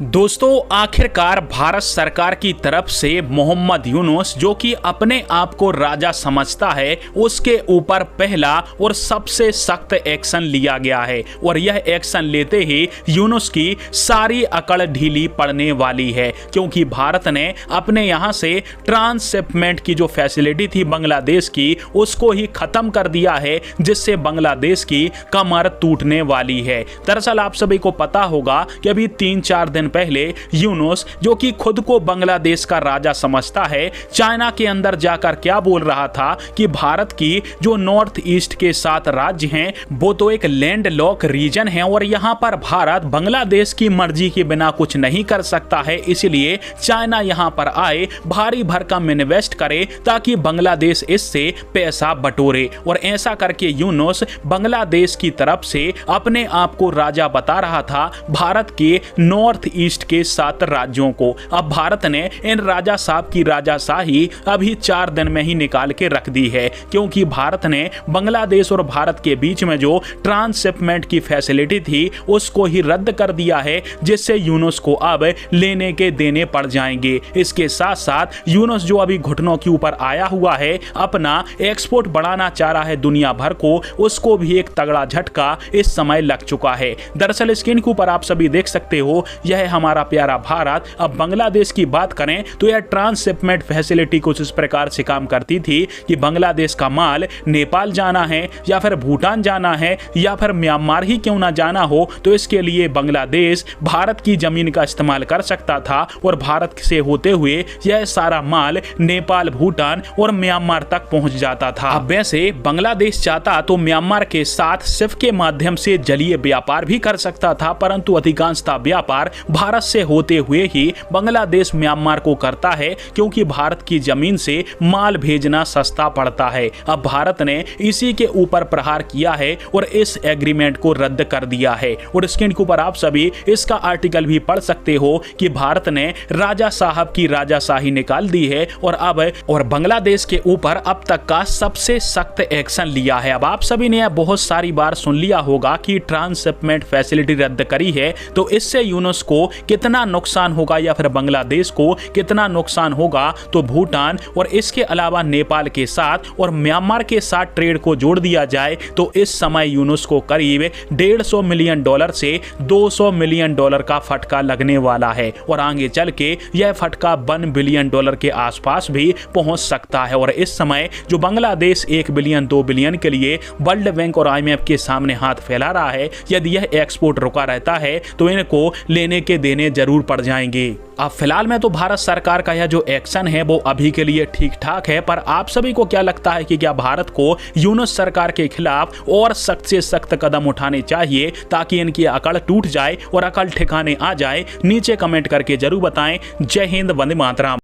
दोस्तों, आखिरकार भारत सरकार की तरफ से मोहम्मद यूनुस, जो कि अपने आप को राजा समझता है, उसके ऊपर पहला और सबसे सख्त एक्शन लिया गया है। और यह एक्शन लेते ही यूनुस की सारी अकड़ ढीली पड़ने वाली है, क्योंकि भारत ने अपने यहां से ट्रांसशिपमेंट की जो फैसिलिटी थी बांग्लादेश की, उसको ही खत्म कर दिया है, जिससे बांग्लादेश की कमर टूटने वाली है। दरअसल आप सभी को पता होगा कि अभी 3-4 दिन पहले यूनुस, जो कि खुद को बांग्लादेश का राजा समझता है, चाइना के अंदर जाकर क्या बोल रहा था कि भारत की जो नॉर्थ ईस्ट के 7 राज्य हैं वो तो एक लैंड लॉक रीजन है और यहां पर भारत बांग्लादेश की मर्जी के बिना कुछ नहीं कर सकता है, इसलिए चाइना यहां पर आए, भारी भरकम इन्वेस्ट करे ताकि बांग्लादेश इससे पैसा बटोरे। और ऐसा करके यूनुस बांग्लादेश की तरफ से अपने आप को राजा बता रहा था भारत के नॉर्थ ईस्ट के 7 राज्यों को। अब भारत ने इन राजा साहब की राजाशाही अभी 4 दिन में ही निकाल के रख दी है, क्योंकि भारत ने बांग्लादेश और भारत के बीच में जो ट्रांसशिपमेंट की फैसिलिटी थी उसको ही रद्द कर दिया है, जिससे यूनुस को अब लेने के देने पड़ जाएंगे। इसके साथ साथ यूनुस जो अभी घुटनों के ऊपर आया हुआ है, अपना एक्सपोर्ट बढ़ाना चाह रहा है दुनिया भर को, उसको भी एक तगड़ा झटका इस समय लग चुका है। दरअसल स्क्रीन के ऊपर आप सभी देख सकते हो, यह है हमारा प्यारा भारत। अब बांग्लादेश की बात करें तो यह ट्रांसशिपमेंट फैसिलिटी कुछ इस प्रकार से काम करती थी कि बांग्लादेश का माल नेपाल जाना है या फिर भूटान जाना है या फिर म्यांमार ही क्यों ना जाना हो, तो इसके लिए बांग्लादेश भारत की जमीन का इस्तेमाल कर सकता था और भारत से होते हुए यह सारा माल नेपाल, भूटान और म्यांमार तक पहुंच जाता था। अब वैसे बांग्लादेश चाहता तो म्यांमार के साथ सिर्फ के माध्यम से जलीय व्यापार भी कर सकता था, परंतु अधिकांशतः व्यापार भारत से होते हुए ही बांग्लादेश म्यांमार को करता है, क्योंकि भारत की जमीन से माल भेजना सस्ता पड़ता है। अब भारत ने इसी के ऊपर प्रहार किया है और इस एग्रीमेंट को रद्द कर दिया है। और स्क्रीन के ऊपर आप सभी इसका आर्टिकल भी पढ़ सकते हो कि भारत ने राजा साहब की राजाशाही निकाल दी है और बांग्लादेश के ऊपर अब तक का सबसे सख्त एक्शन लिया है। अब आप सभी ने बहुत सारी बार सुन लिया होगा कि ट्रांसशिपमेंट फैसिलिटी रद्द करी है, तो इससे यूनुस को कितना नुकसान होगा या फिर बांग्लादेश को कितना नुकसान होगा, तो भूटान और इसके अलावा नेपाल के साथ और म्यांमार के साथ ट्रेड को जोड़ दिया जाए तो इस समय यूनुस को करीब $150 मिलियन से $200 मिलियन का फटका लगने वाला है और आगे चल के यह फटका $1 बिलियन के आसपास भी पहुंच सकता है। और इस समय जो बांग्लादेश 1 बिलियन 2 बिलियन के लिए वर्ल्ड बैंक और IMF के सामने हाथ फैला रहा है, यदि यह एक्सपोर्ट रुका रहता है तो इनको लेने के देने जरूर पड़ जाएंगे। अब फिलहाल में तो भारत सरकार का यह जो एक्शन है वो अभी के लिए ठीक ठाक है, पर आप सभी को क्या लगता है कि क्या भारत को यूनुस सरकार के खिलाफ और सख्त से सख्त कदम उठाने चाहिए ताकि इनकी अकड़ टूट जाए और अकल ठिकाने आ जाए? नीचे कमेंट करके जरूर बताएं। जय हिंद, वंदे मातरम।